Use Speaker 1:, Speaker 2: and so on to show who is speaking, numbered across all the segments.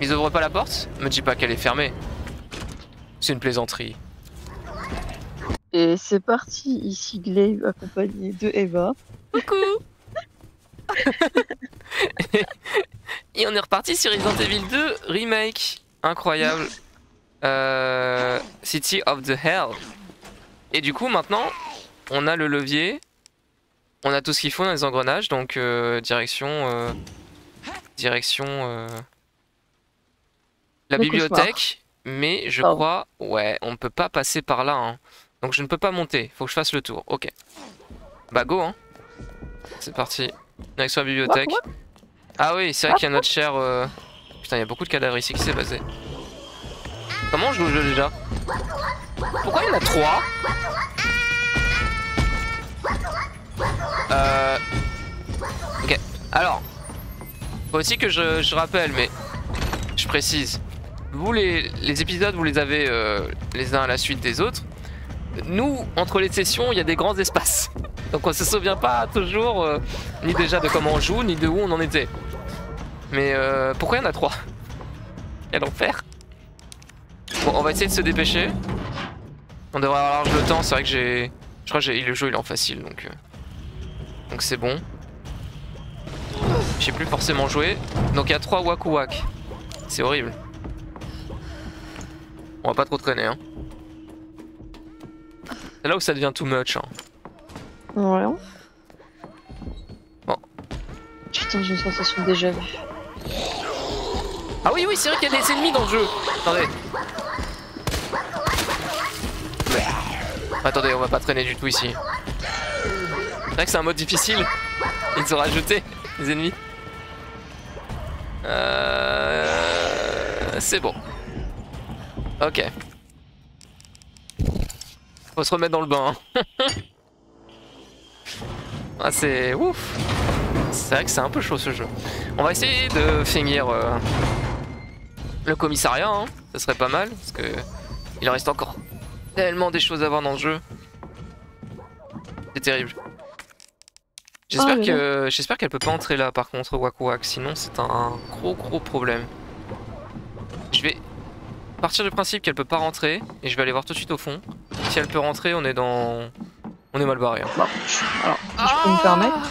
Speaker 1: Ils ouvrent pas la porte? Me dis pas qu'elle est fermée. C'est une plaisanterie.
Speaker 2: Et c'est parti, ici Glaive accompagné de Eva.
Speaker 1: Coucou. Et on est reparti sur Resident Evil 2 Remake. Incroyable. City of the Hell. Et du coup maintenant, on a le levier. On a tout ce qu'il faut dans les engrenages. Donc direction... la
Speaker 2: Le
Speaker 1: bibliothèque. Mais je crois... Ouais, on ne peut pas passer par là. Hein. Donc je ne peux pas monter. Faut que je fasse le tour. Ok. Bah go hein. C'est parti. Direction la bibliothèque. Ah oui, c'est vrai qu'il y a notre cher... Putain, il y a beaucoup de cadavres ici qui s'est basé. Comment on joue le jeu déjà? Pourquoi il y en a 3? Ok. Alors, faut aussi que je rappelle, mais je précise. Vous, les épisodes, vous les avez les uns à la suite des autres. Nous, entre les sessions, il y a des grands espaces. Donc on se souvient pas toujours ni déjà de comment on joue, ni de où on en était. Mais pourquoi il y en a 3? Quel enfer. Bon, on va essayer de se dépêcher. On devrait avoir large le temps, c'est vrai que j'ai... Je crois que le jeu il est en facile, donc c'est bon. J'ai plus forcément joué. Donc il y a 3 Waku Wak. C'est horrible. On va pas trop traîner, hein. C'est là où ça devient too much, hein.
Speaker 2: Ouais.
Speaker 1: Bon.
Speaker 2: Putain, j'ai une sensation déjà vue.
Speaker 1: Ah oui, oui, c'est vrai qu'il y a des ennemis dans le jeu. Attendez. Attendez, on va pas traîner du tout ici. C'est vrai que c'est un mode difficile. Ils ont rajouté des ennemis. C'est bon. Ok. Faut se remettre dans le bain. Hein. Ah, c'est ouf. C'est vrai que c'est un peu chaud ce jeu. On va essayer de finir le commissariat. Hein. Ça serait pas mal parce que il en reste encore tellement des choses à voir dans le jeu. C'est terrible. J'espère qu'elle peut pas entrer là par contre Waku Wak, sinon c'est un gros problème. Je vais partir du principe qu'elle peut pas rentrer et je vais aller voir tout de suite au fond. Si elle peut rentrer, on est mal barré. Hein.
Speaker 2: Bon, alors, si je peux me permettre.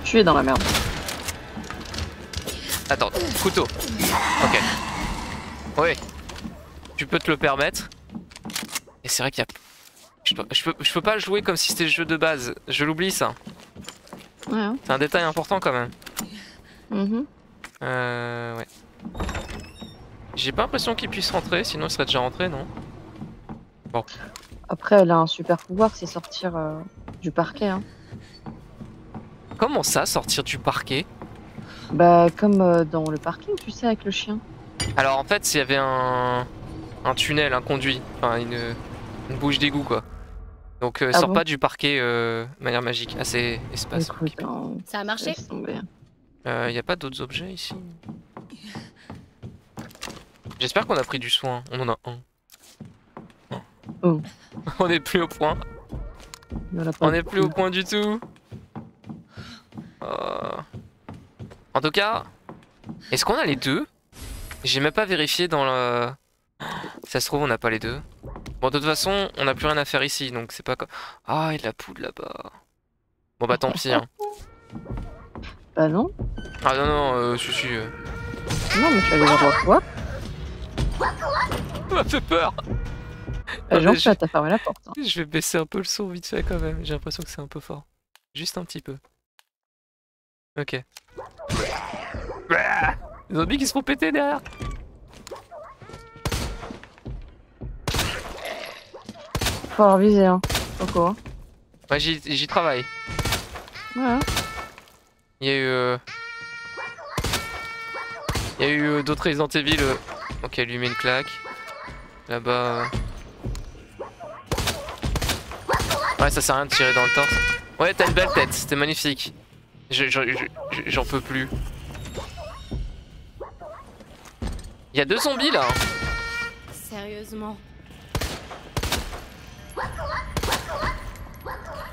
Speaker 2: Je suis dans la merde.
Speaker 1: Attends, couteau. Ok. Oui. Tu peux te le permettre. Et c'est vrai qu'il y a... Je peux pas jouer comme si c'était le jeu de base. Je l'oublie ça.
Speaker 2: Ouais.
Speaker 1: C'est un détail important quand même. Ouais. J'ai pas l'impression qu'il puisse rentrer, sinon il serait déjà rentré, non? Bon.
Speaker 2: Après, elle a un super pouvoir, c'est sortir du parquet. Hein.
Speaker 1: Comment ça, sortir du parquet?
Speaker 2: Bah, comme dans le parking, tu sais, avec le chien.
Speaker 1: Alors en fait, s'il y avait un tunnel, un conduit, enfin une bouche d'égout quoi. Donc sort
Speaker 2: bon
Speaker 1: pas du parquet de manière magique. Ah, c'est espace.
Speaker 2: Écoute,
Speaker 3: ça a marché?
Speaker 1: Y a pas d'autres objets ici? J'espère qu'on a pris du soin. On en a un.
Speaker 2: Oh.
Speaker 1: On est plus au point. On est plus au point du tout. En tout cas, est-ce qu'on a les deux? J'ai même pas vérifié dans le... Si ça se trouve, on n'a pas les deux. Bon, de toute façon, on n'a plus rien à faire ici, donc c'est pas comme... Ah, il y a de la poudre là-bas. Bon bah tant pis. Hein.
Speaker 2: Bah non.
Speaker 1: Ah non, non, je suis...
Speaker 2: Non, mais tu vas aller voir quoi?
Speaker 1: Ça m'a fait peur.
Speaker 2: Genre, tu t'as fermé la porte. Hein.
Speaker 1: Je vais baisser un peu le son vite fait quand même. J'ai l'impression que c'est un peu fort. Juste un petit peu. Ok. Les zombies qui se font péter derrière.
Speaker 2: Faut avoir visé, hein. Pourquoi?
Speaker 1: Ouais, j'y travaille.
Speaker 2: Ouais.
Speaker 1: Il y a eu d'autres Resident Evil. Ok, lui met une claque. Là-bas. Ouais, ça sert à rien de tirer dans le torse. Ouais, t'as une belle tête, c'était magnifique. J'en peux plus. Il y a 2 zombies là.
Speaker 3: Sérieusement.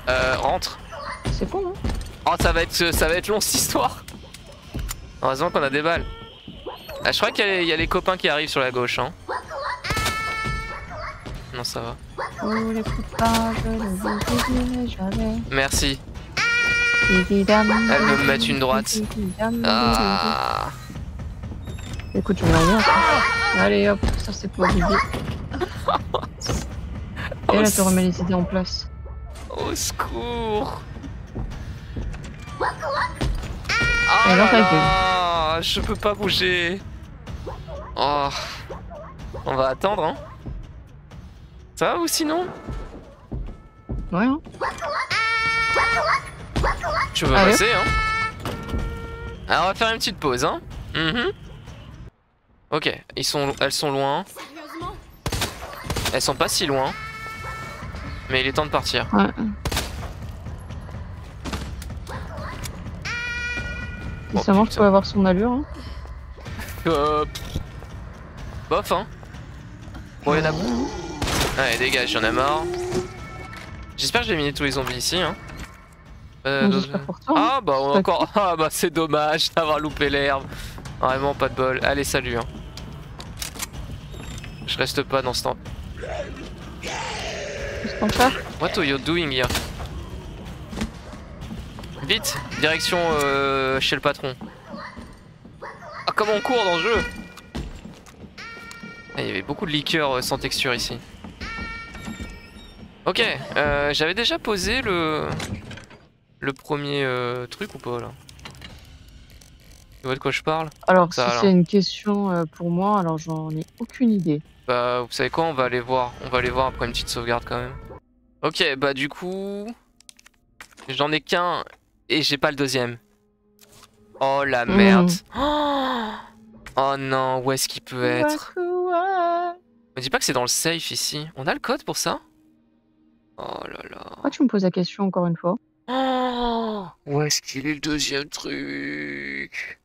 Speaker 1: Rentre.
Speaker 2: C'est con, hein.
Speaker 1: Oh, ça va être long cette histoire. Heureusement qu'on a des balles. Ah, je crois qu'il y a les copains qui arrivent sur la gauche. Hein. Non, ça va.
Speaker 2: Oh, les coupables, ne jamais.
Speaker 1: Merci. Elle veut me mettre une droite. Ah.
Speaker 2: Écoute, je vais rien. Allez hop, ça c'est pour l'idée. Et là, tu remets les idées en place.
Speaker 1: Au secours.
Speaker 2: Et alors, ta
Speaker 1: Ah, je peux pas bouger. Oh. On va attendre, hein. Ça va ou sinon?
Speaker 2: Ouais, hein.
Speaker 1: Je veux
Speaker 2: Allez.
Speaker 1: passer, hein. Alors, on va faire une petite pause, hein. Ok, elles sont loin.
Speaker 3: Sérieusement?
Speaker 1: Elles sont pas si loin. Mais il est temps de partir.
Speaker 2: Ouais.
Speaker 1: Oh,
Speaker 2: Ça mange
Speaker 1: putain.
Speaker 2: peut avoir son allure. Hein.
Speaker 1: Bof, hein. Bon, il y en a. Allez, dégage, j'en ai marre. J'espère que j'ai éliminé tous les zombies ici, hein.
Speaker 2: J'espère pour toi. Hein.
Speaker 1: Ah bah on a encore. Ah bah c'est dommage d'avoir loupé l'herbe. Vraiment pas de bol. Allez, salut, hein. Je reste pas dans ce temps.
Speaker 2: Qu'est-ce qu'on fait?
Speaker 1: What are you doing here? Vite, direction chez le patron. Ah, comment on court dans le jeu? Ah, il y avait beaucoup de liqueurs sans texture ici. Ok, j'avais déjà posé le premier truc ou pas là? Tu vois de quoi je parle?
Speaker 2: Alors,
Speaker 1: Ça,
Speaker 2: si
Speaker 1: alors.
Speaker 2: c'est une question pour moi, alors j'en ai aucune idée.
Speaker 1: Bah, vous savez quoi, on va aller voir. On va aller voir après une petite sauvegarde quand même. Ok, bah du coup... J'en ai qu'un et j'ai pas le deuxième. Oh la merde. Oh non, où est-ce qu'il peut être? Me dis pas que c'est dans le safe ici. On a le code pour ça? Oh là là.
Speaker 2: Pourquoi tu me poses la question encore une fois?
Speaker 1: Oh, où est-ce qu'il est le deuxième truc?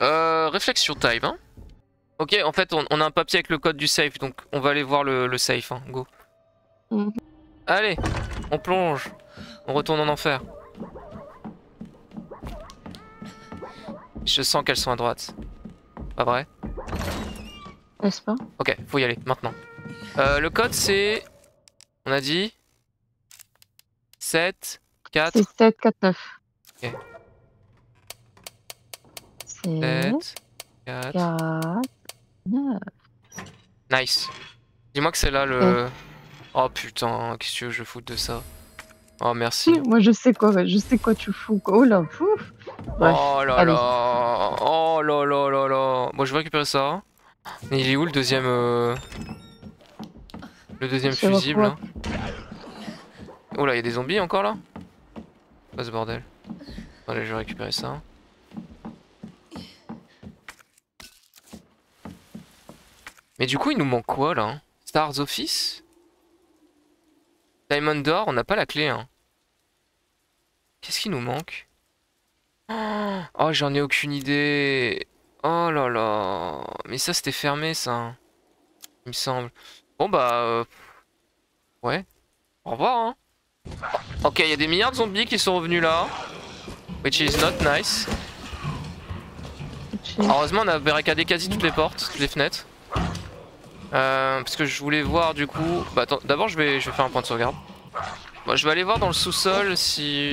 Speaker 1: Réflexion time, hein? Ok, en fait, on a un papier avec le code du safe, donc on va aller voir le safe, hein. Go. Allez, on plonge. On retourne en enfer. Je sens qu'elles sont à droite. Pas vrai?
Speaker 2: N'est-ce pas?
Speaker 1: Ok, faut y aller, maintenant. Le code, c'est... On a dit... 7, 4...
Speaker 2: C'est 7, 4, 9.
Speaker 1: Ok.
Speaker 2: 7,
Speaker 1: 4...
Speaker 2: 4, 9.
Speaker 1: Nice. Dis-moi que c'est là le... Oh putain, qu'est-ce que tu veux que je foute de ça? Oh merci.
Speaker 2: Moi je sais quoi tu fous. Quoi. Oh là, pouf. Bref,
Speaker 1: Oh là
Speaker 2: allez.
Speaker 1: là. Oh là là là là. Bon, je vais récupérer ça. Mais il est où le deuxième le deuxième
Speaker 2: Ça va
Speaker 1: fusible
Speaker 2: quoi?
Speaker 1: là? Oh là, il y a des zombies encore là? Pas ce bordel. Allez, je vais récupérer ça. Mais du coup, il nous manque quoi là? Stars Office? Diamond Door, on n'a pas la clé, hein. Qu'est-ce qui nous manque? Oh, j'en ai aucune idée. Oh là là. Mais ça, c'était fermé, ça. Il me semble. Bon, bah... Ouais. Au revoir, hein. Ok, il y a des milliards de zombies qui sont revenus là. Which is not nice. Heureusement, on a barricadé quasi toutes les portes, toutes les fenêtres. Parce que je voulais voir du coup... Bah attends, d'abord je vais faire un point de sauvegarde. Bon, je vais aller voir dans le sous-sol si...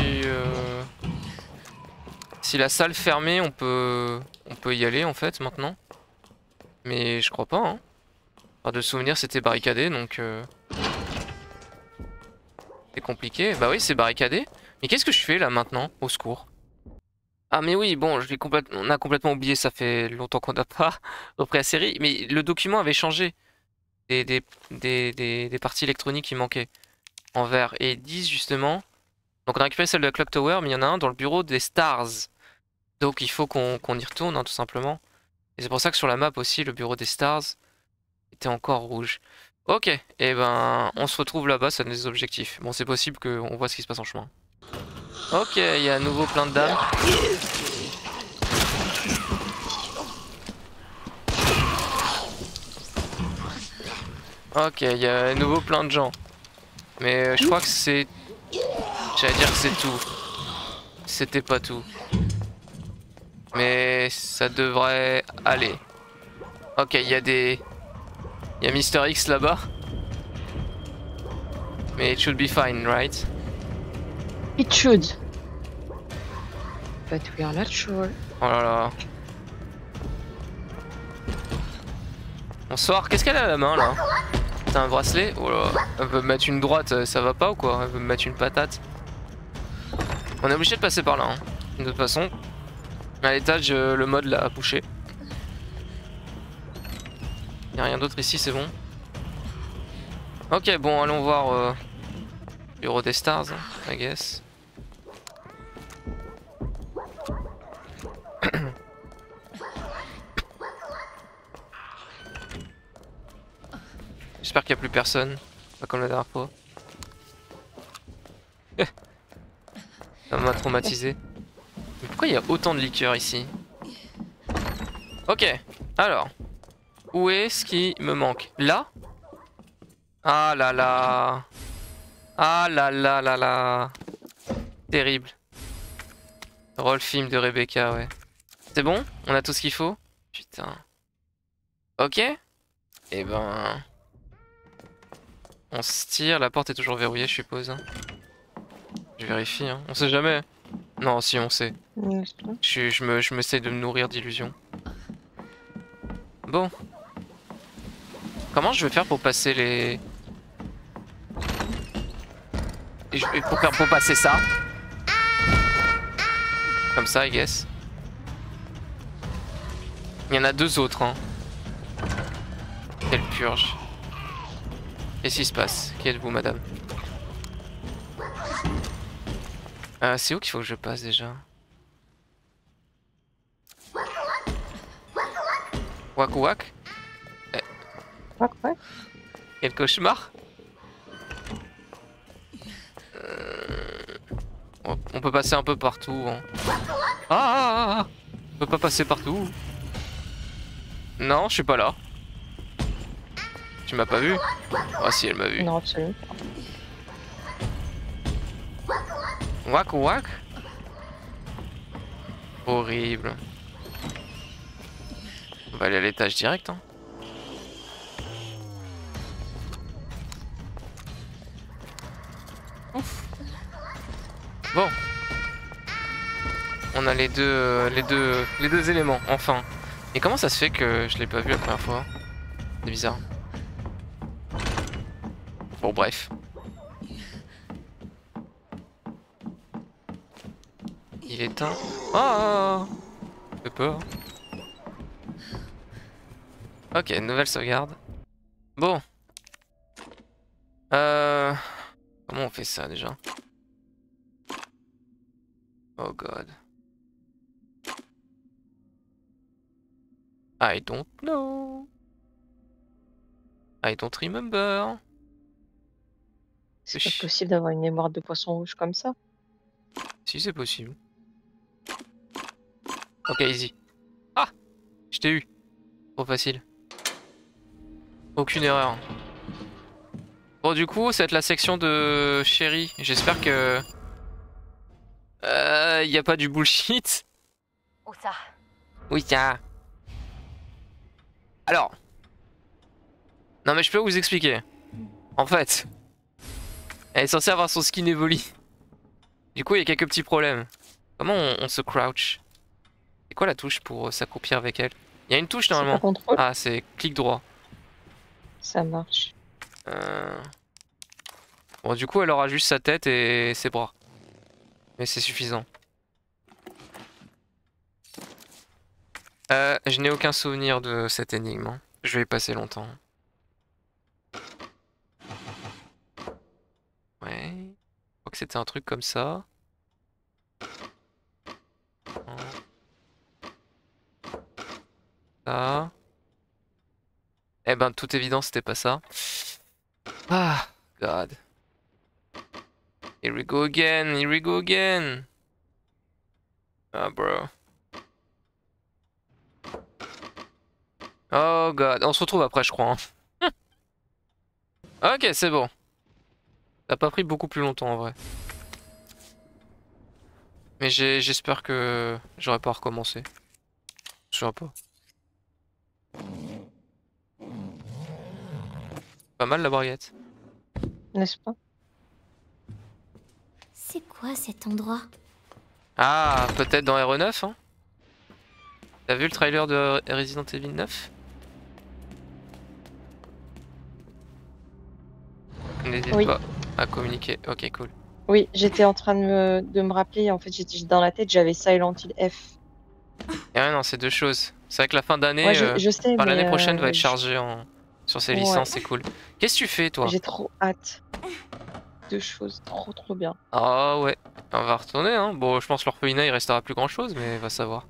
Speaker 1: Si la salle fermée, on peut y aller en fait maintenant. Mais je crois pas, hein. Enfin, de souvenir, c'était barricadé, donc... C'est compliqué. Bah oui, c'est barricadé. Mais qu'est-ce que je fais là maintenant? Au secours. Ah mais oui, bon, on a complètement oublié, ça fait longtemps qu'on n'a pas repris la série. Mais le document avait changé. Des parties électroniques qui manquaient en vert. Et ils disent justement... Donc on a récupéré celle de la Clock Tower, mais il y en a un dans le bureau des Stars. Donc il faut qu'on y retourne, hein, tout simplement. Et c'est pour ça que sur la map aussi, le bureau des Stars était encore rouge. Ok, et ben on se retrouve là-bas, ça donne des objectifs. Bon, c'est possible qu'on voit ce qui se passe en chemin. Ok, il y a à nouveau plein de dames. Ok, il y a à nouveau plein de gens. Mais je crois que c'est... J'allais dire que c'est tout. C'était pas tout. Mais ça devrait aller. Ok, il y a des... Il y a Mister X là-bas. Mais it should be fine, right?
Speaker 2: It should. But we are not sure.
Speaker 1: Oh là là. Bonsoir, qu'est-ce qu'elle a à la main là? T'as un bracelet? Oh là. Elle veut me mettre une droite, ça va pas ou quoi? Elle veut me mettre une patate? On est obligé de passer par là, hein. De toute façon. À l'étage, le mode l'a poussé. Y'a rien d'autre ici, c'est bon. Ok, bon, allons voir Bureau des Stars, I guess. J'espère qu'il n'y a plus personne, pas comme la dernière fois. Ça m'a traumatisé. Mais pourquoi il y a autant de liqueurs ici? Ok, alors. Où est-ce qui me manque? Là? Ah là là. Ah là là là là. Terrible. Rôle film de Rebecca, ouais. C'est bon? On a tout ce qu'il faut? Putain. Ok. Et ben... On se tire, la porte est toujours verrouillée, je suppose. Je vérifie, hein. On sait jamais. Non, si, on sait. Je m'essaie de me nourrir d'illusions. Bon. Comment je vais faire pour passer les... Pour passer ça. Comme ça, I guess. Il y en a deux autres, hein. Quelle purge. Qu'est-ce qui se passe? Qui êtes-vous, madame? C'est où qu'il faut que je passe déjà? Wak wak?
Speaker 2: Wak wak?
Speaker 1: Quel cauchemar? On peut passer un peu partout, hein. Ah, on peut pas passer partout. Non, je suis pas là. Tu m'as pas vu? Ah si, elle m'a vu.
Speaker 2: Non, absolument.
Speaker 1: Wak wak? Horrible. On va aller à l'étage direct, hein. Ouf. Bon. On a les deux éléments, enfin. Et comment ça se fait que je l'ai pas vu la première fois? C'est bizarre. Bon, bref. Il est éteint. Ah, j'ai peur. Ok, nouvelle sauvegarde. Bon. Comment on fait ça déjà? Oh god. I don't know. I don't remember.
Speaker 2: C'est pas possible d'avoir une mémoire de poisson rouge comme ça.
Speaker 1: Si, c'est possible. Ok, easy. Ah! Je t'ai eu. Trop facile. Aucune erreur. Bon, du coup, ça va être la section de Chérie. J'espère que... y a pas du bullshit.
Speaker 3: Où ça?
Speaker 1: Oui, tiens. Alors. Non, mais je peux vous expliquer. En fait... Elle est censée avoir son skin évoli. Du coup, il y a quelques petits problèmes. Comment on se crouch? C'est quoi la touche pour s'accroupir avec elle? Il y a une touche normalement.
Speaker 2: Contrôle.
Speaker 1: Ah, c'est clic droit.
Speaker 2: Ça marche.
Speaker 1: Bon, du coup, elle aura juste sa tête et ses bras. Mais c'est suffisant. Je n'ai aucun souvenir de cette énigme, hein. Je vais y passer longtemps. Ouais. Je crois que c'était un truc comme ça. Ça. Eh ben, de toute évidence, c'était pas ça. Ah, God. Here we go again, here we go again. Ah, bro. Oh, God. On se retrouve après, je crois, hein. Ok, c'est bon. Ça a pas pris beaucoup plus longtemps, en vrai. Mais j'espère que j'aurai pas recommencé. Je sais pas. Pas mal la baguette.
Speaker 2: N'est-ce pas?
Speaker 3: C'est quoi cet endroit?
Speaker 1: Ah, peut-être dans RE9, hein. T'as vu le trailer de Resident Evil 9? N'hésite
Speaker 2: Oui.
Speaker 1: pas à communiquer. Ok, cool.
Speaker 2: Oui, j'étais en train de me rappeler. En fait, j'étais dans la tête, j'avais Silent Hill F.
Speaker 1: Et ouais, non, c'est deux choses. C'est vrai que la fin d'année,
Speaker 2: Ouais, je sais,
Speaker 1: enfin,
Speaker 2: mais
Speaker 1: l'année prochaine va être chargée sur ces
Speaker 2: Ouais.
Speaker 1: licences, c'est cool. Qu'est-ce que tu fais, toi?
Speaker 2: j'ai trop hâte. Deux choses, trop bien.
Speaker 1: Ah ouais, on va retourner, hein. Bon, je pense que l'orphelinat il restera plus grand chose, mais va savoir.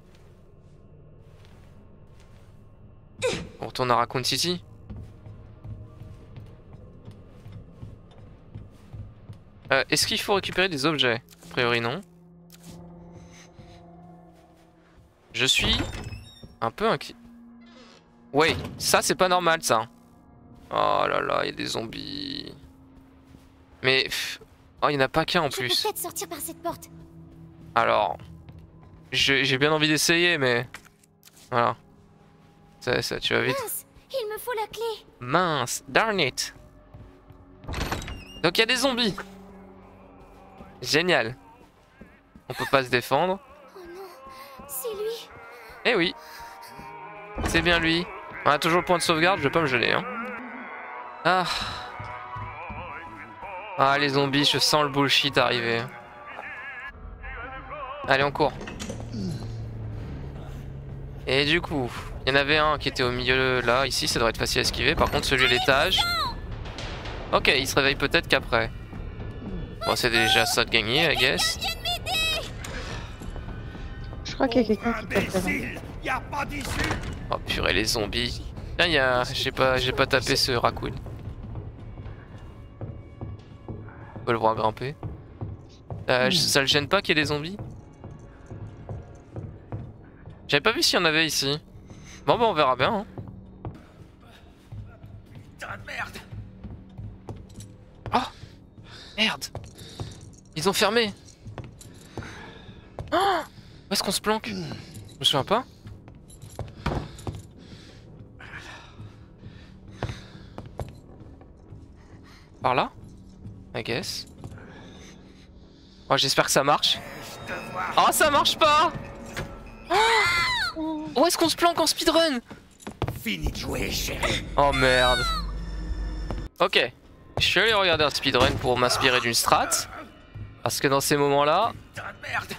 Speaker 1: On retourne à Raccoon City. Est-ce qu'il faut récupérer des objets? A priori non. Je suis un peu inquiet. Ouais, ça c'est pas normal ça. Oh là là, il y a des zombies. Mais... oh, il y en a pas qu'un en
Speaker 3: Je peux
Speaker 1: plus.
Speaker 3: peut-être sortir par cette porte.
Speaker 1: Alors... j'ai bien envie d'essayer, mais... voilà. Ça, tu vas vite.
Speaker 3: Mince, il me faut la clé.
Speaker 1: Mince, darn it. Donc il y a des zombies. Génial. On peut pas se défendre.
Speaker 3: Oh non, c'est lui.
Speaker 1: Eh oui. C'est bien lui. On a toujours le point de sauvegarde, je vais pas me geler, hein. Ah. Ah, les zombies, je sens le bullshit arriver. Allez, on court. Et du coup, il y en avait un qui était au milieu là, ici, ça devrait être facile à esquiver. Par contre, celui à l'étage... ok, il se réveille peut-être qu'après. Bon, c'est déjà ça de gagner, I guess.
Speaker 2: Je crois qu'il y a quelqu'un qui t'appelle.
Speaker 1: Oh purée, les zombies. Tiens, il y a... j'ai pas tapé ce raccoon. On peut le voir grimper. Ça le gêne pas qu'il y ait des zombies? J'avais pas vu s'il y en avait ici. Bon bah on verra bien, hein.
Speaker 4: Putain de merde!
Speaker 1: Oh merde! Ils ont fermé! Oh, où est-ce qu'on se planque? Je me souviens pas. Par là? I guess. Oh, j'espère que ça marche. Oh, ça marche pas! Oh, où est-ce qu'on se planque en speedrun?
Speaker 4: Fini de jouer, chérie!
Speaker 1: Oh merde. Ok. Je suis allé regarder un speedrun pour m'inspirer d'une strat. Parce que dans ces moments-là,
Speaker 4: Putain de merde!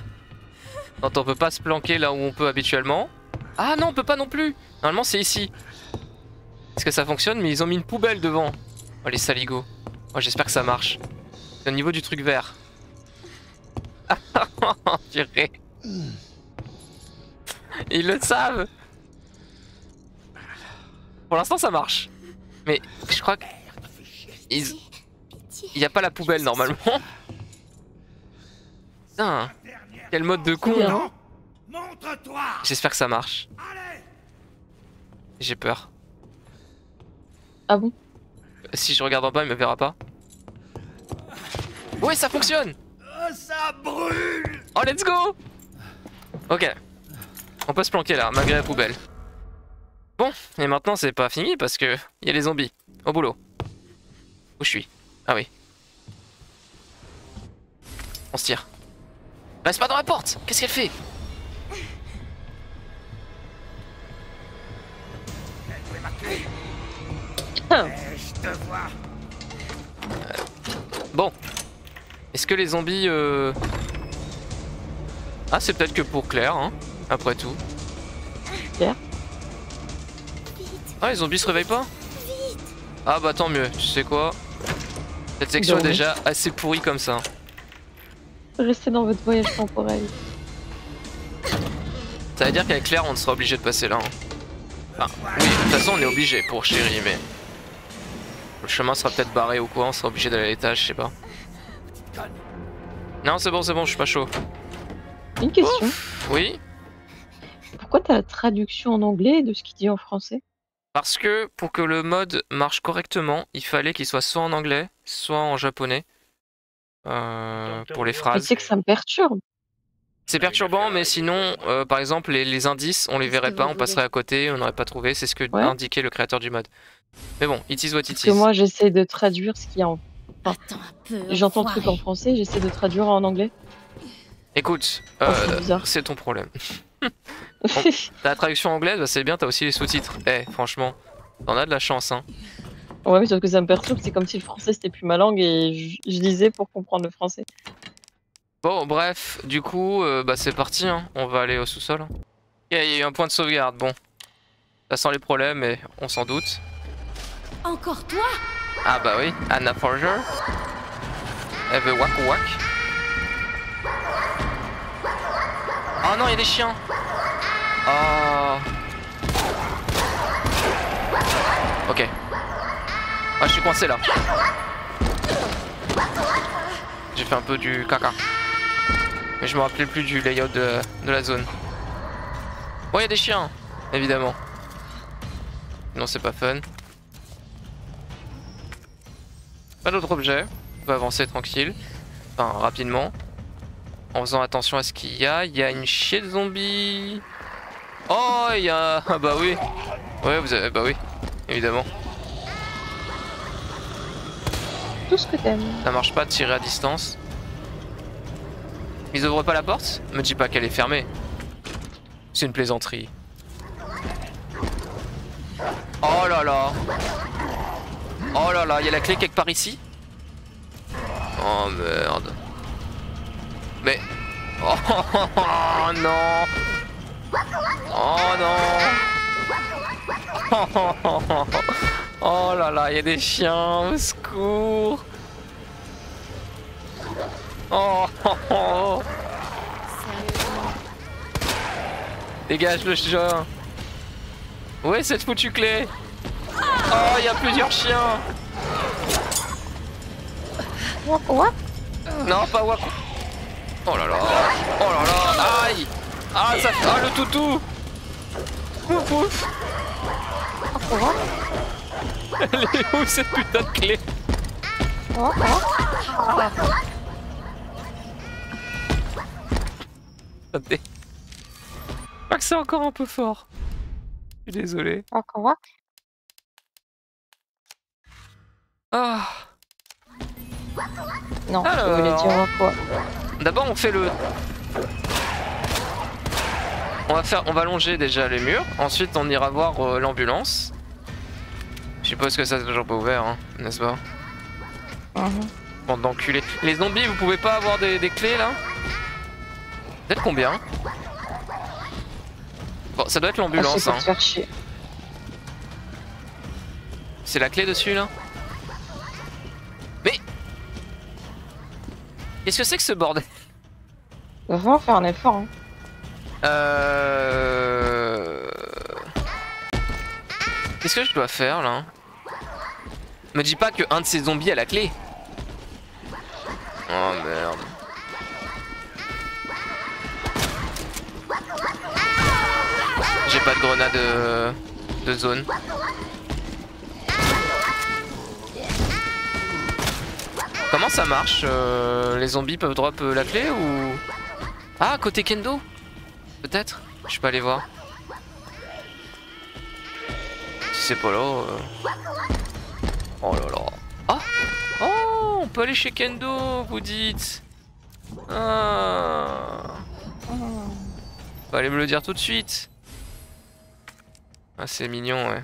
Speaker 1: quand on peut pas se planquer là où on peut habituellement. Ah non, on peut pas non plus. Normalement, c'est ici. Est-ce que ça fonctionne? Mais ils ont mis une poubelle devant. Oh, les saligots. Oh, j'espère que ça marche. C'est au niveau du truc vert. Purée. Ils le savent. Pour l'instant, ça marche. Mais je crois que... il y a pas la poubelle normalement. Putain. Quel mode de con.
Speaker 2: Bien.
Speaker 4: Montre-toi!
Speaker 1: J'espère que ça marche.
Speaker 4: Allez!
Speaker 1: J'ai peur.
Speaker 2: Ah bon?
Speaker 1: Si je regarde en bas, il me verra pas. Ouais, ça fonctionne.
Speaker 4: Oh, ça brûle!
Speaker 1: Oh, let's go. Ok. On peut se planquer là, malgré la poubelle. Bon, et maintenant c'est pas fini parce que il y a les zombies. Au boulot. Où je suis? Ah oui. On se tire. Reste pas dans la porte. Qu'est-ce qu'elle fait?
Speaker 4: Où est ma clé? Je te vois!
Speaker 1: Bon. Est-ce que les zombies... ah, c'est peut-être que pour Claire, hein, après tout.
Speaker 2: Claire?
Speaker 1: Ah, les zombies se réveillent pas? Ah bah tant mieux, tu sais quoi? Cette section est
Speaker 2: Dormez.
Speaker 1: déjà assez pourrie comme ça.
Speaker 2: Restez dans votre voyage temporel.
Speaker 1: Ça veut dire qu'avec Claire, on sera obligé de passer là. Hein. Enfin, oui, de toute façon, on est obligé pour Chérie, mais... le chemin sera peut-être barré ou quoi, on sera obligé d'aller à l'étage, je sais pas. Non, c'est bon, je suis pas chaud.
Speaker 2: Une question.
Speaker 1: Ouf, oui?
Speaker 2: Pourquoi t'as la traduction en anglais de ce qu'il dit en français?
Speaker 1: Parce que pour que le mode marche correctement, il fallait qu'il soit soit en anglais, soit en japonais. Pour les
Speaker 2: Tu
Speaker 1: phrases.
Speaker 2: sais que ça me perturbe.
Speaker 1: C'est perturbant, mais sinon, par exemple, les indices, on les
Speaker 3: Qu'est-ce
Speaker 1: verrait
Speaker 3: que
Speaker 1: pas,
Speaker 3: vous
Speaker 1: on passerait à côté, on n'aurait pas trouvé. C'est ce que
Speaker 2: Ouais.
Speaker 1: indiquait le créateur du mode. Mais bon, it is what it
Speaker 2: Parce que
Speaker 1: is.
Speaker 2: moi, j'essaie de traduire ce qu'il y a en...
Speaker 3: Attends un peu.
Speaker 2: J'entends le truc en
Speaker 3: enfoiré.
Speaker 2: français, j'essaie de traduire en anglais.
Speaker 1: Écoute,
Speaker 2: Oh, c'est bizarre.
Speaker 1: c'est ton problème. T'as la traduction anglaise, bah c'est bien, t'as aussi les sous-titres. Eh, franchement, t'en as de la chance, hein.
Speaker 2: Ouais, mais sauf que ça me perturbe, c'est comme si le français c'était plus ma langue et je lisais pour comprendre le français.
Speaker 1: Bon, bref, du coup, bah c'est parti, hein. On va aller au sous-sol. Ok, il y a eu un point de sauvegarde, bon. Ça sent les problèmes, mais on s'en doute.
Speaker 3: Encore toi?
Speaker 1: Ah bah oui, Anna Forger. Elle veut wak wak. Oh non, il y a des chiens. Oh. Ok. Ah, je suis coincé là. J'ai fait un peu du caca. Mais je me rappelais plus du layout de la zone. Bon, il y a des chiens, évidemment. Non, c'est pas fun. Pas d'autres objets. On peut avancer tranquille. Enfin, rapidement. En faisant attention à ce qu'il y a. Il y a une chier de zombies. Oh, il y a... Ah bah oui. Ouais, vous avez... Bah oui, évidemment.
Speaker 2: Tout ce que t'aimes.
Speaker 1: Ça marche pas de tirer à distance. Ils ouvrent pas la porte? Me dis pas qu'elle est fermée. C'est une plaisanterie. Oh là là. Oh là là, il y a la clé quelque part ici? Oh merde. Mais... Oh, non. Oh non. Oh là là, il y a des chiens, au secours. Oh.
Speaker 3: Sérieusement.
Speaker 1: Dégage le chat. Où est cette foutue clé? Oh, il y a plusieurs chiens.
Speaker 2: What?
Speaker 1: Non, pas Waku. Oh là là. Oh là là. Aïe. Ah, ça fait... Ah, le toutou. Pouf, pouf. Elle est où cette putain de clé? Attendez. Je crois que c'est encore un peu fort. Je suis désolé. Ah.
Speaker 2: Non, je
Speaker 1: Alors.
Speaker 2: voulais dire quoi?
Speaker 1: D'abord on fait le... On va longer déjà les murs. Ensuite on ira voir l'ambulance. Je suppose que ça c'est toujours pas ouvert, hein, n'est-ce pas? Bande d'enculés. Les zombies, vous pouvez pas avoir des clés là? Vous êtes combien? Bon, ça doit être l'ambulance,
Speaker 2: C'est
Speaker 1: hein.
Speaker 2: pour te faire chier.
Speaker 1: C'est la clé dessus là? Mais... Qu'est-ce que c'est que ce bordel?
Speaker 2: Va falloir faire un effort, hein.
Speaker 1: Qu'est-ce que je dois faire là? Me dis pas que un de ces zombies a la clé. Oh merde. J'ai pas de grenade de zone. Comment ça marche? Les zombies peuvent drop la clé ou... Ah, côté Kendo? Peut-être? Je peux aller voir. Si c'est pas là... Oh là là. Ah! Oh! On peut aller chez Kendo, vous dites? Ah! Faut aller me le dire tout de suite. Ah, c'est mignon, ouais.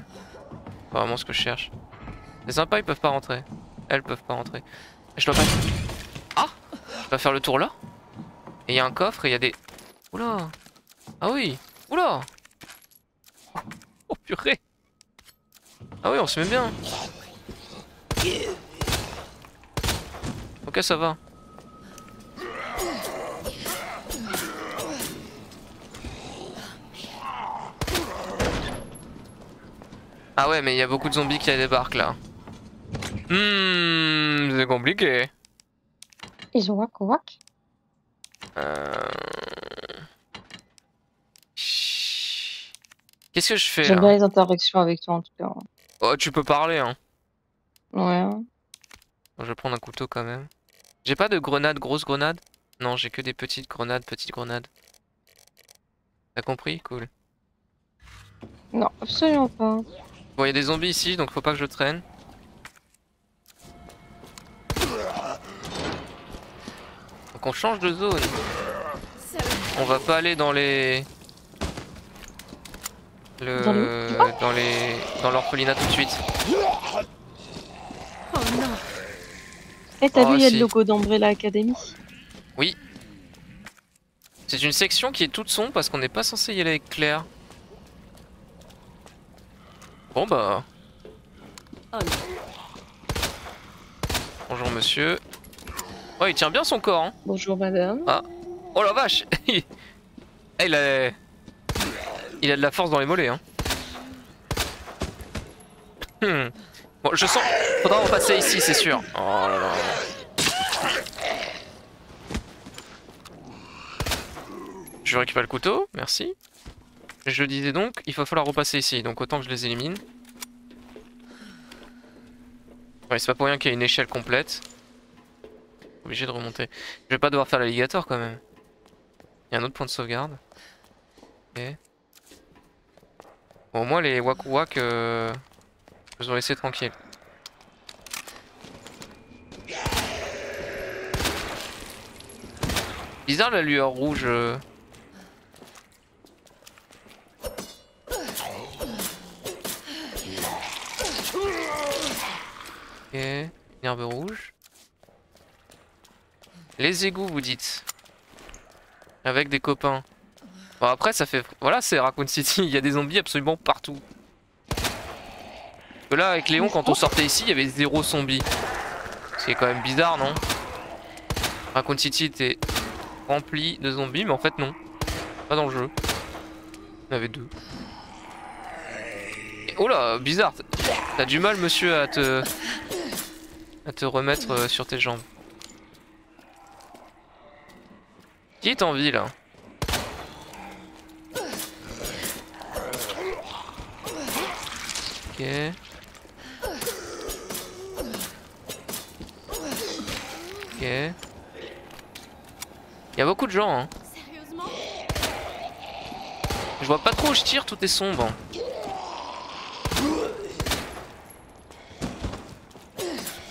Speaker 1: Pas vraiment ce que je cherche. C'est sympa, ils peuvent pas rentrer. Elles peuvent pas rentrer. Je dois pas... Ah! Je dois faire le tour là? Et il y a un coffre et il y a des... Oula! Ah oui! Oula! Oh purée! Ah oui, on se met bien. Ok, ça va. Ah ouais, mais il y a beaucoup de zombies qui débarquent là. C'est compliqué.
Speaker 2: Ils ont wak.
Speaker 1: Qu'est-ce que je fais
Speaker 2: J'aime
Speaker 1: là?
Speaker 2: bien les interactions avec toi en tout cas.
Speaker 1: Oh, tu peux parler, hein.
Speaker 2: Ouais.
Speaker 1: Je vais prendre un couteau quand même. J'ai pas de grenade, grosse grenade. Non, j'ai que des petites grenades, T'as compris? Cool.
Speaker 2: Non, absolument pas.
Speaker 1: Bon, il y a des zombies ici, donc faut pas que je traîne. Donc on change de zone. On va pas aller dans les... Dans l'orphelinat tout de suite.
Speaker 3: Oh non.
Speaker 2: Eh, t'as
Speaker 1: Oh,
Speaker 2: vu, il y a
Speaker 1: si.
Speaker 2: le logo d'Umbrella Academy.
Speaker 1: Oui. C'est une section qui est toute sombre parce qu'on n'est pas censé y aller avec Claire. Bon bah...
Speaker 3: Oh non.
Speaker 1: Bonjour monsieur. Oh, il tient bien son corps, hein.
Speaker 2: Bonjour madame.
Speaker 1: Ah. Oh la vache. Eh, il a de la force dans les mollets, hein. Bon, je sens... Faudra repasser ici, c'est sûr. Oh là là. Je récupère le couteau, merci. Je disais donc, il va falloir repasser ici, donc autant que je les élimine. Ouais, c'est pas pour rien qu'il y a une échelle complète. Obligé de remonter. Je vais pas devoir faire l'alligator quand même. Il y a un autre point de sauvegarde. Ok. Bon, au moins les waku-wak, je les ai laissés tranquilles. Bizarre la lueur rouge. Ok, une herbe rouge. Les égouts, vous dites. Avec des copains. Bon, après, ça fait... Voilà, c'est Raccoon City, il y a des zombies absolument partout. Parce que là, avec Léon, quand on sortait ici, il y avait 0 zombies. Ce qui est quand même bizarre, non? Raccoon City était rempli de zombies, mais en fait, non. Pas dans le jeu. Il y en avait 2. Et, oh là, bizarre. T'as du mal, monsieur, à te remettre sur tes jambes. Qui est en vie, là? Ok. Ok. Il y a beaucoup de gens, hein.
Speaker 3: Sérieusement?
Speaker 1: Je vois pas trop où je tire, tout est sombre.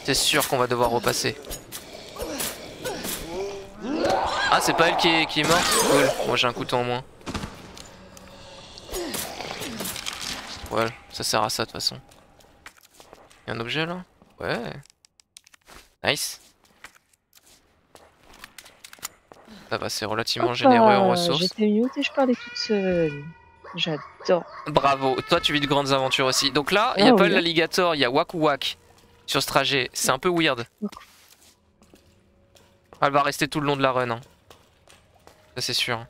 Speaker 1: C'est sûr qu'on va devoir repasser. Ah, c'est pas elle qui est morte? Cool. Moi j'ai un couteau en moins. Ouais, ça sert à ça de toute façon. Y'a un objet là? Ouais. Nice. Ça va, c'est relativement généreux en ressources.
Speaker 2: J'étais mute et je parlais toute seule. J'adore.
Speaker 1: Bravo, toi tu vis de grandes aventures aussi. Donc là, il n'y a pas l'alligator, il y a waku-wak sur ce trajet. C'est un peu weird. Elle va rester tout le long de la run. Hein. Ça c'est sûr.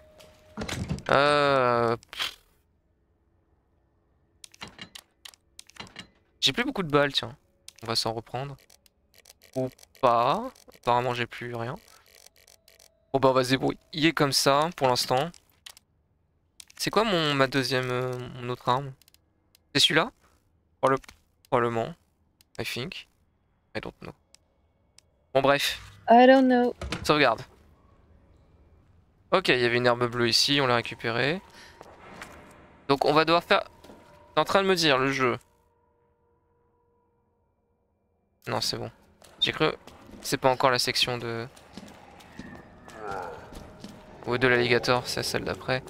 Speaker 1: J'ai plus beaucoup de balles, tiens. On va s'en reprendre. Ou pas. Apparemment j'ai plus rien. Bon bah on va se débrouiller comme ça pour l'instant. C'est quoi ma deuxième, mon autre arme? C'est celui-là? Probablement. I think. I don't know. Bon bref.
Speaker 2: I don't know.
Speaker 1: Sauvegarde. Ok, il y avait une herbe bleue ici, on l'a récupérée. Donc on va devoir faire... T'es en train de me dire le jeu. Non c'est bon. J'ai cru... C'est pas encore la section de... Ou de l'alligator, c'est celle d'après.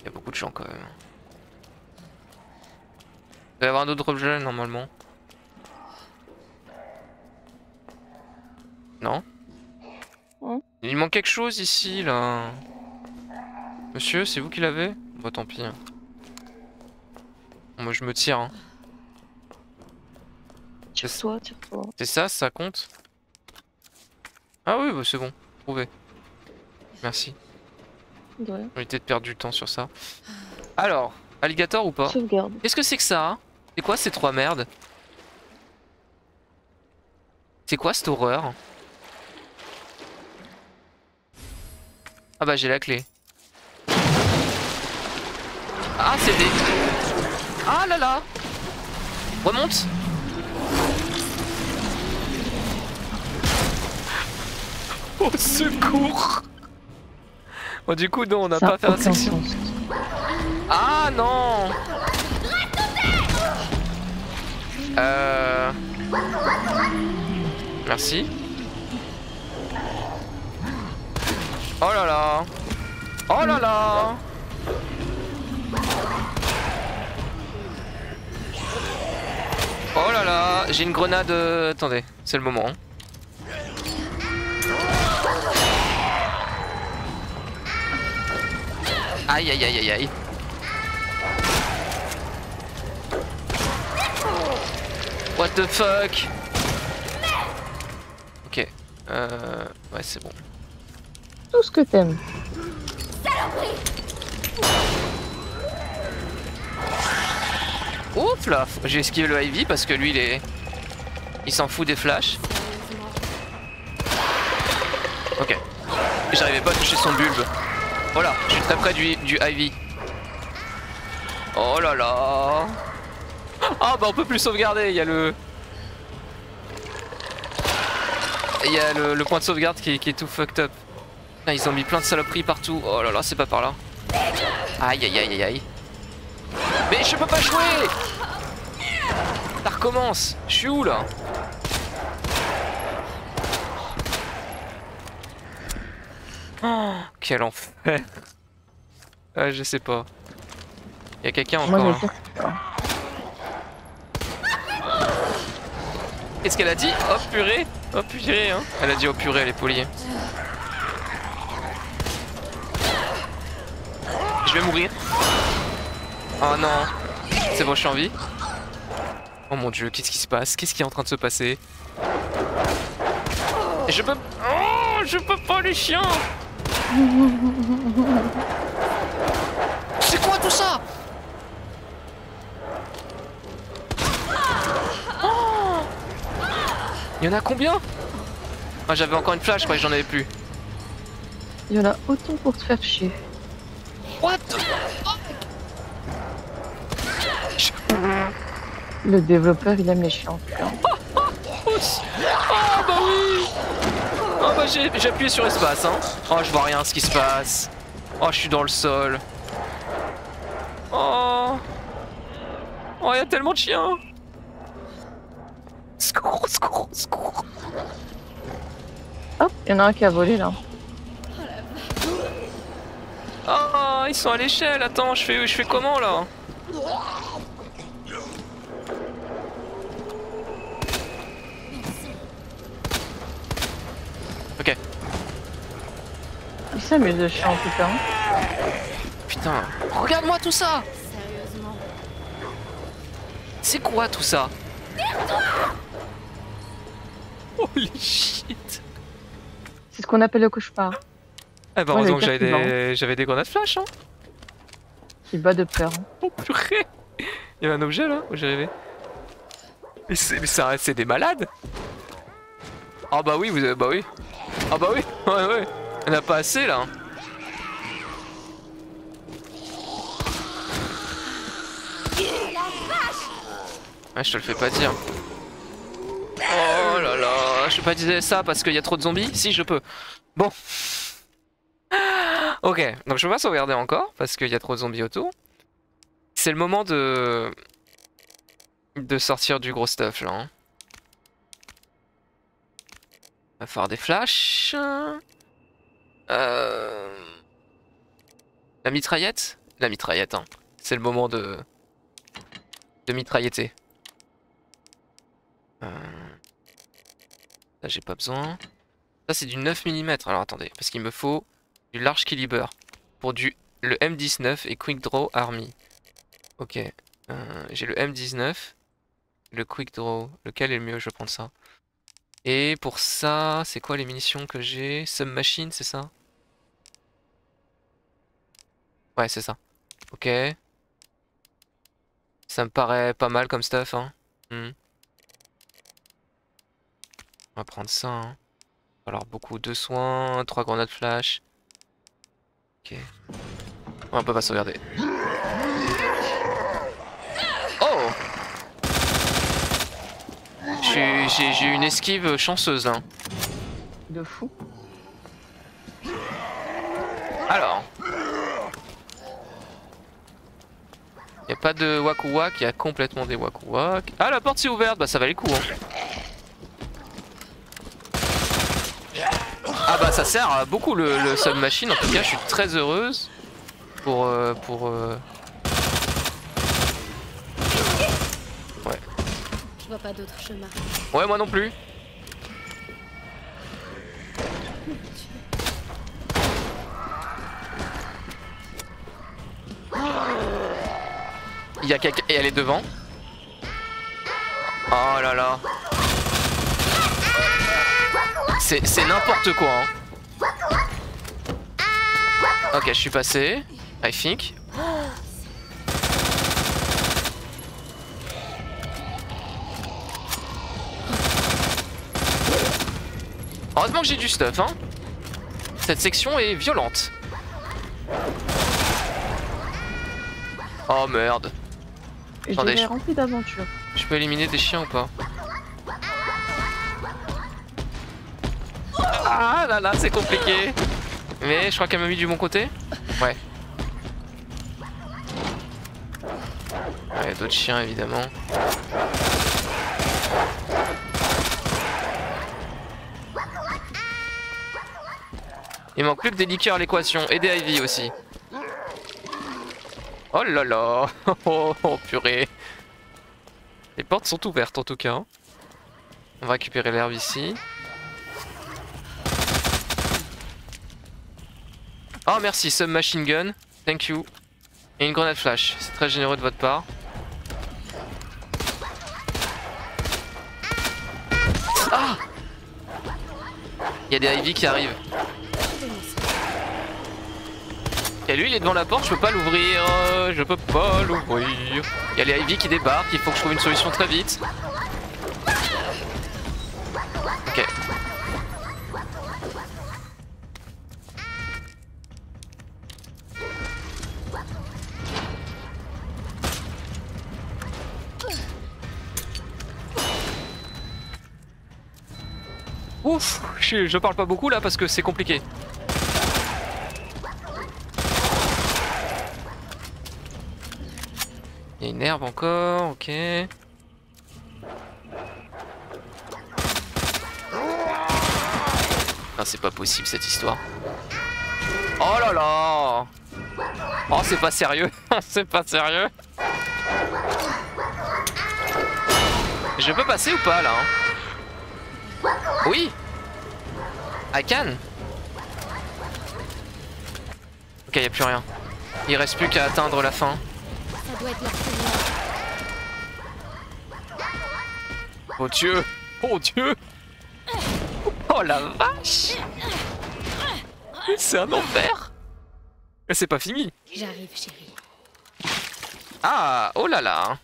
Speaker 1: Il y a beaucoup de gens quand même. Il va y avoir un autre objet normalement. Non? Il manque quelque chose ici là. Monsieur, c'est vous qui l'avez? Bah tant pis. Hein. Moi je me tire. Hein.
Speaker 2: Tire-toi, tire-toi.
Speaker 1: C'est ça compte? Ah oui, bah c'est bon. Trouvé. Merci.
Speaker 2: Ouais.
Speaker 1: J'ai évité de perdre du temps sur ça. Alors, alligator ou pas?
Speaker 2: Sauvegarde.
Speaker 1: Qu'est-ce que c'est que ça? Hein? C'est quoi ces 3 merdes? C'est quoi cette horreur? Ah bah j'ai la clé. Ah c'est des... Ah là là! Remonte! Au secours! Bon, du coup, non, on n'a
Speaker 2: Ça
Speaker 1: pas
Speaker 2: a
Speaker 1: fait la
Speaker 2: aucun
Speaker 1: section.
Speaker 2: sens.
Speaker 1: Ah non. Merci. Oh là là. Oh là là. Oh là là. J'ai une grenade. Attendez, c'est le moment. Aïe aïe aïe aïe aïe. What the fuck? Ok. Ouais, c'est bon.
Speaker 2: Tout ce que t'aimes.
Speaker 1: Oups là. J'ai esquivé le Ivy parce que lui il s'en fout des flashs. Ok. J'arrivais pas à toucher son bulbe. Voilà, je suis très près du Ivy. Oh là là. Ah bah on peut plus sauvegarder, il y a le... le point de sauvegarde qui est tout fucked up. Ah, ils ont mis plein de saloperies partout. Oh là là, c'est pas par là. Aïe aïe aïe aïe aïe. Mais je peux pas jouer. Ça recommence. Je suis où là? Oh, quel enfer. Ah, je sais pas. Il y a quelqu'un encore.
Speaker 2: Moi,
Speaker 1: Hein.
Speaker 2: j'ai dire
Speaker 1: Qu'est-ce qu'elle a dit? Oh purée. Oh purée hein. Elle a dit oh purée, elle est polie. Je vais mourir. Oh non. C'est bon, je suis en vie. Oh mon dieu, qu'est-ce qui se passe? Qu'est-ce qui est en train de se passer? Je peux... Oh, je peux pas les chiens. C'est quoi tout ça? Oh, il y en a combien? Ah, j'avais encore une flash, je croyais que j'en avais plus.
Speaker 2: il y en a autant pour te faire chier.
Speaker 1: What the...
Speaker 2: Le développeur, il aime les chiens. En tout cas.
Speaker 1: Oh bah oui. Oh bah j'ai appuyé sur espace hein. Oh je vois rien ce qui se passe. Oh je suis dans le sol. Oh. Oh il y a tellement de chiens. Secours, secours, secours.
Speaker 2: Hop, il y en a un qui a volé là.
Speaker 1: Oh ils sont à l'échelle. Attends, je fais comment là? Ok.
Speaker 2: Il s'amuse le chien en tout cas.
Speaker 1: Putain, regarde-moi tout ça.
Speaker 3: Sérieusement.
Speaker 1: C'est quoi tout ça? Holy shit.
Speaker 2: C'est ce qu'on appelle le cauchemar.
Speaker 1: Eh ben
Speaker 2: Ouais,
Speaker 1: heureusement que
Speaker 2: les
Speaker 1: j'avais des grenades flash hein.
Speaker 2: Qui bat de peur. Hein.
Speaker 1: Oh purée. Il y avait un objet là où j'arrivais. Mais c'est des malades. Ah bah oui, bah oui. Ah bah oui, ouais ouais. On a pas assez là. Ouais, je te le fais pas dire. Oh là là, je peux pas dire ça parce qu'il y a trop de zombies. Si, je peux. Bon. Ok, donc je peux pas sauvegarder encore parce qu'il y a trop de zombies autour. C'est le moment de sortir du gros stuff là. Hein. On va faire des flashs. La mitraillette? La mitraillette, hein. C'est le moment de mitrailletter. Là j'ai pas besoin. Ça c'est du 9 mm. Alors attendez, parce qu'il me faut du large caliber pour le M19 et Quick Draw Army. Ok. J'ai le M19. Le Quick Draw. Lequel est le mieux? Je vais prendre ça. Et pour ça, c'est quoi les munitions que j'ai? Submachine, c'est ça? Ouais, c'est ça. Ok. Ça me paraît pas mal comme stuff, hein. On va prendre ça, hein. Alors beaucoup de soins, 3 grenades flash. Ok. On peut pas sauvegarder. Oh! J'ai eu une esquive chanceuse là.
Speaker 2: De fou.
Speaker 1: Alors. a pas de waku wak, il y a complètement des waku wak. Ah, la porte s'est ouverte, bah ça valait le coup. Hein. Ah bah ça sert beaucoup le submachine, en tout cas je suis très heureuse pour... Ouais.
Speaker 3: Je vois pas d'autre chemin.
Speaker 1: Ouais, moi non plus. Il y a quelqu'un... Et elle est devant. Oh là là. C'est n'importe quoi. Hein. Ok, je suis passé. I think. Heureusement que j'ai du stuff, hein. Cette section est violente. Oh merde. Attendez,
Speaker 2: J'ai rempli d'aventures.
Speaker 1: je peux éliminer des chiens ou pas? Ah là là, c'est compliqué. Mais je crois qu'elle m'a mis du bon côté. Ouais. Ouais, d'autres chiens évidemment. Il manque plus que des liqueurs à l'équation et des IV aussi. Oh là là. Oh purée. Les portes sont ouvertes en tout cas. On va récupérer l'herbe ici. Oh merci, submachine gun. Thank you. Et une grenade flash. C'est très généreux de votre part. Ah! Il y a des IV qui arrivent. Et lui il est devant la porte, je peux pas l'ouvrir. Je peux pas l'ouvrir. Il y a les IV qui débarquent, il faut que je trouve une solution très vite. Ok. Ouf, je parle pas beaucoup là parce que c'est compliqué. Il y a une herbe encore, ok. Ah, c'est pas possible cette histoire. Oh là là. Oh, c'est pas sérieux. C'est pas sérieux. Je peux passer ou pas là hein? Oui. I can. Ok, y a plus rien. Il reste plus qu'à atteindre la fin.
Speaker 3: Ça doit être leur seigneur.
Speaker 1: Oh Dieu. Oh Dieu. Oh la vache. C'est un enfer. Mais c'est pas fini.
Speaker 3: J'arrive, chérie.
Speaker 1: Ah, oh là là.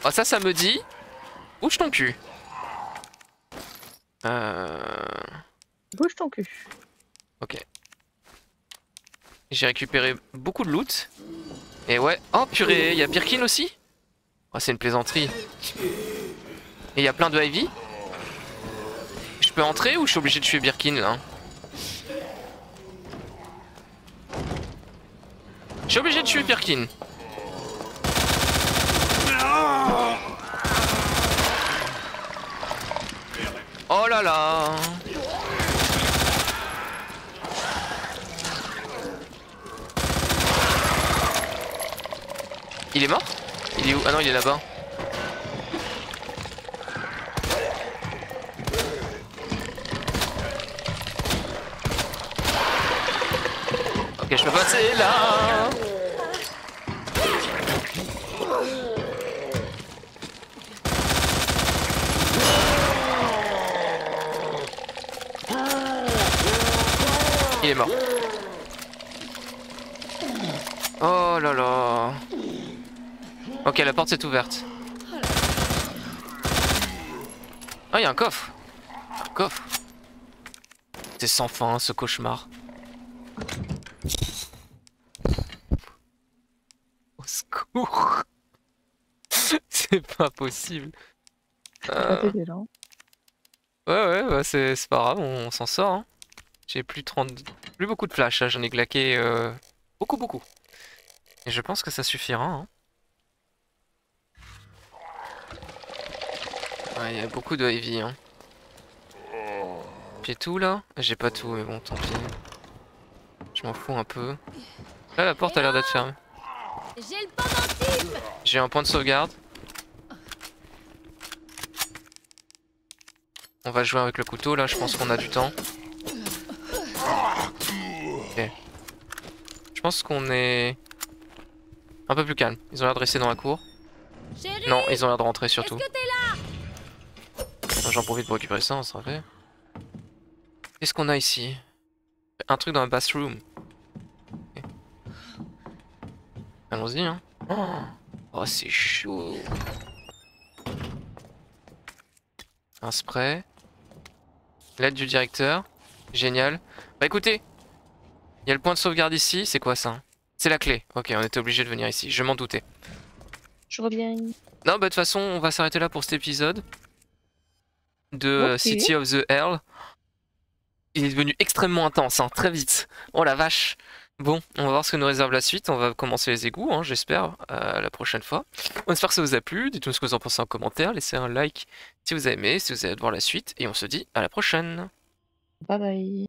Speaker 1: Oh ça me dit. Bouge ton cul.
Speaker 2: Bouge ton cul.
Speaker 1: Ok. J'ai récupéré beaucoup de loot. Et ouais. Oh purée, il y a Birkin aussi. Oh c'est une plaisanterie. Et il y a plein de IV. Je peux entrer ou je suis obligé de tuer Birkin là? Je suis obligé de tuer Birkin. Oh là là. Il est mort? Il est où? Ah non, il est là-bas. Ok, je peux passer là. Il est mort. Oh là là. Ok, la porte s'est ouverte. Ah, il y a un coffre. Un coffre. C'est sans fin ce cauchemar. Au secours. C'est pas possible. Ouais, bah c'est pas grave, on s'en sort. Hein. J'ai plus beaucoup de flash, j'en ai claqué beaucoup. Et je pense que ça suffira. Hein. Ouais, il y a beaucoup de heavy. Hein. J'ai tout là? J'ai pas tout, mais bon, tant pis. Je m'en fous un peu. Là, la porte a l'air d'être fermée.
Speaker 3: J'ai le pendentif.
Speaker 1: J'ai un point de sauvegarde. On va jouer avec le couteau là, je pense qu'on a du temps. Ok. Je pense qu'on est un peu plus calme. Ils ont l'air de rester dans la cour.
Speaker 3: Chérie,
Speaker 1: Non, ils ont l'air de rentrer
Speaker 3: est-ce
Speaker 1: surtout.
Speaker 3: que t'es là?
Speaker 1: J'en profite pour récupérer ça, on sera fait. Qu'est-ce qu'on a ici? Un truc dans la bathroom. Ok. Allons-y, hein. Oh, c'est chaud. Un spray. L'aide du directeur. Génial. Bah écoutez, il y a le point de sauvegarde ici. C'est quoi ça? C'est la clé. Ok, on était obligé de venir ici. Je m'en doutais.
Speaker 2: Je reviens.
Speaker 1: Non, bah de toute façon, on va s'arrêter là pour cet épisode de
Speaker 2: Ok.
Speaker 1: City of the Earl. Il est devenu extrêmement intense, hein, très vite. Oh la vache. Bon, on va voir ce que nous réserve la suite. On va commencer les égouts, hein, j'espère, la prochaine fois. On espère que ça vous a plu. Dites-nous ce que vous en pensez en commentaire. Laissez un like si vous avez aimé, si vous avez hâte de voir la suite. Et on se dit à la prochaine.
Speaker 2: Bye bye.